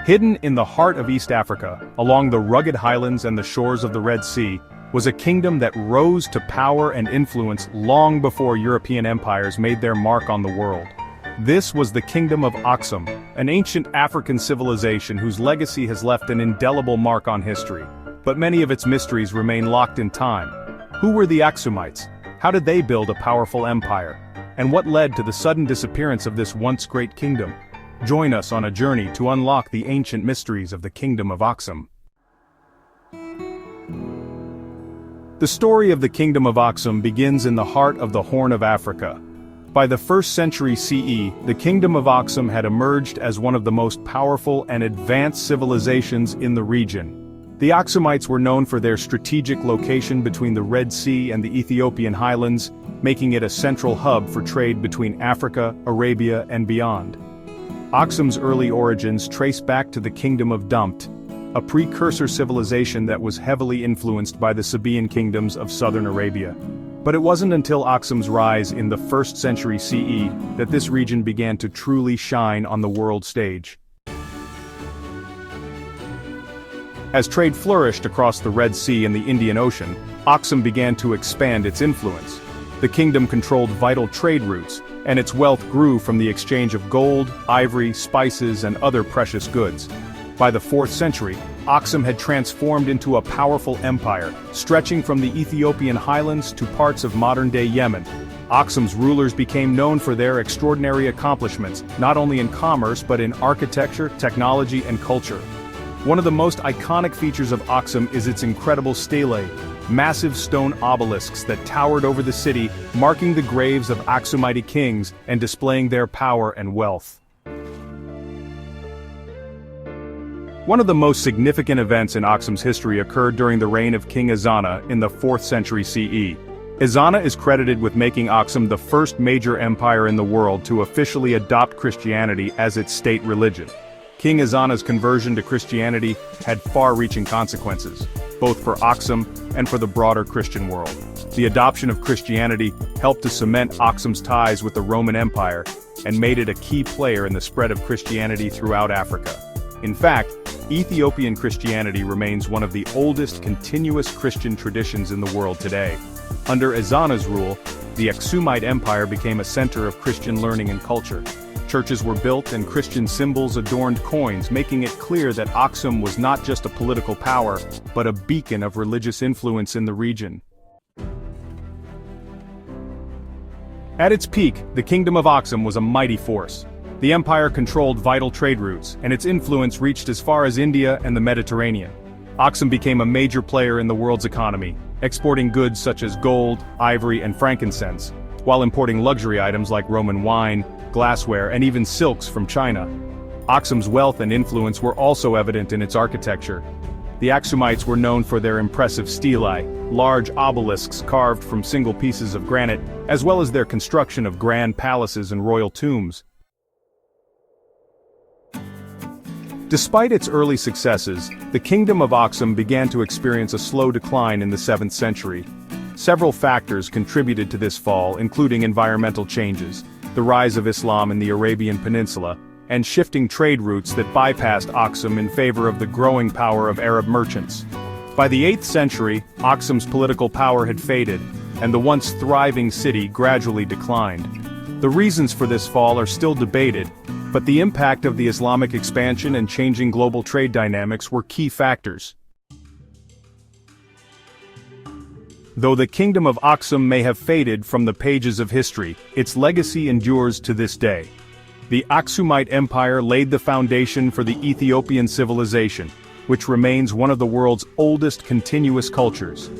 Hidden in the heart of East Africa, along the rugged highlands and the shores of the Red Sea, was a kingdom that rose to power and influence long before European empires made their mark on the world. This was the Kingdom of Aksum, an ancient African civilization whose legacy has left an indelible mark on history. But many of its mysteries remain locked in time. Who were the Aksumites? How did they build a powerful empire? And what led to the sudden disappearance of this once great kingdom? Join us on a journey to unlock the ancient mysteries of the Kingdom of Aksum. The story of the Kingdom of Aksum begins in the heart of the Horn of Africa. By the 1st century CE, the Kingdom of Aksum had emerged as one of the most powerful and advanced civilizations in the region. The Aksumites were known for their strategic location between the Red Sea and the Ethiopian highlands, making it a central hub for trade between Africa, Arabia, and beyond. Aksum's early origins trace back to the Kingdom of Dumt, a precursor civilization that was heavily influenced by the Sabaean kingdoms of southern Arabia. But it wasn't until Aksum's rise in the 1st century CE that this region began to truly shine on the world stage. As trade flourished across the Red Sea and the Indian Ocean, Aksum began to expand its influence. The kingdom controlled vital trade routes, and its wealth grew from the exchange of gold, ivory, spices, and other precious goods. By the 4th century, Aksum had transformed into a powerful empire, stretching from the Ethiopian highlands to parts of modern-day Yemen. Aksum's rulers became known for their extraordinary accomplishments, not only in commerce but in architecture, technology, and culture. One of the most iconic features of Aksum is its incredible stelae, massive stone obelisks that towered over the city, marking the graves of Aksumite kings and displaying their power and wealth. One of the most significant events in Aksum's history occurred during the reign of King Ezana in the 4th century CE. Ezana is credited with making Aksum the first major empire in the world to officially adopt Christianity as its state religion. King Ezana's conversion to Christianity had far-reaching consequences, both for Aksum and for the broader Christian world. The adoption of Christianity helped to cement Aksum's ties with the Roman Empire and made it a key player in the spread of Christianity throughout Africa. In fact, Ethiopian Christianity remains one of the oldest continuous Christian traditions in the world today. Under Ezana's rule, the Aksumite Empire became a center of Christian learning and culture. Churches were built and Christian symbols adorned coins, making it clear that Aksum was not just a political power, but a beacon of religious influence in the region. At its peak, the Kingdom of Aksum was a mighty force. The empire controlled vital trade routes, and its influence reached as far as India and the Mediterranean. Aksum became a major player in the world's economy, exporting goods such as gold, ivory, and frankincense, while importing luxury items like Roman wine, glassware, and even silks from China. Aksum's wealth and influence were also evident in its architecture. The Aksumites were known for their impressive stelae, large obelisks carved from single pieces of granite, as well as their construction of grand palaces and royal tombs. Despite its early successes, the Kingdom of Aksum began to experience a slow decline in the 7th century. Several factors contributed to this fall, including environmental changes, the rise of Islam in the Arabian Peninsula, and shifting trade routes that bypassed Aksum in favor of the growing power of Arab merchants. By the 8th century, Aksum's political power had faded, and the once thriving city gradually declined. The reasons for this fall are still debated, but the impact of the Islamic expansion and changing global trade dynamics were key factors. Though the Kingdom of Aksum may have faded from the pages of history, its legacy endures to this day. The Aksumite Empire laid the foundation for the Ethiopian civilization, which remains one of the world's oldest continuous cultures.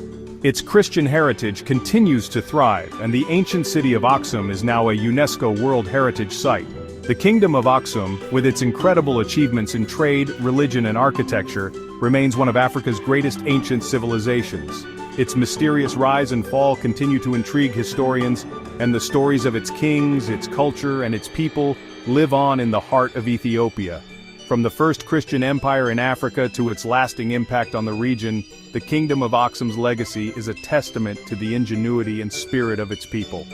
Its Christian heritage continues to thrive, and the ancient city of Aksum is now a UNESCO World Heritage Site. The Kingdom of Aksum, with its incredible achievements in trade, religion, and architecture, remains one of Africa's greatest ancient civilizations. Its mysterious rise and fall continue to intrigue historians, and the stories of its kings, its culture, and its people live on in the heart of Ethiopia. From the first Christian empire in Africa to its lasting impact on the region, the Kingdom of Aksum's legacy is a testament to the ingenuity and spirit of its people.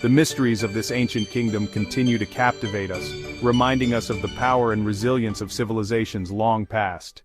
The mysteries of this ancient kingdom continue to captivate us, reminding us of the power and resilience of civilizations long past.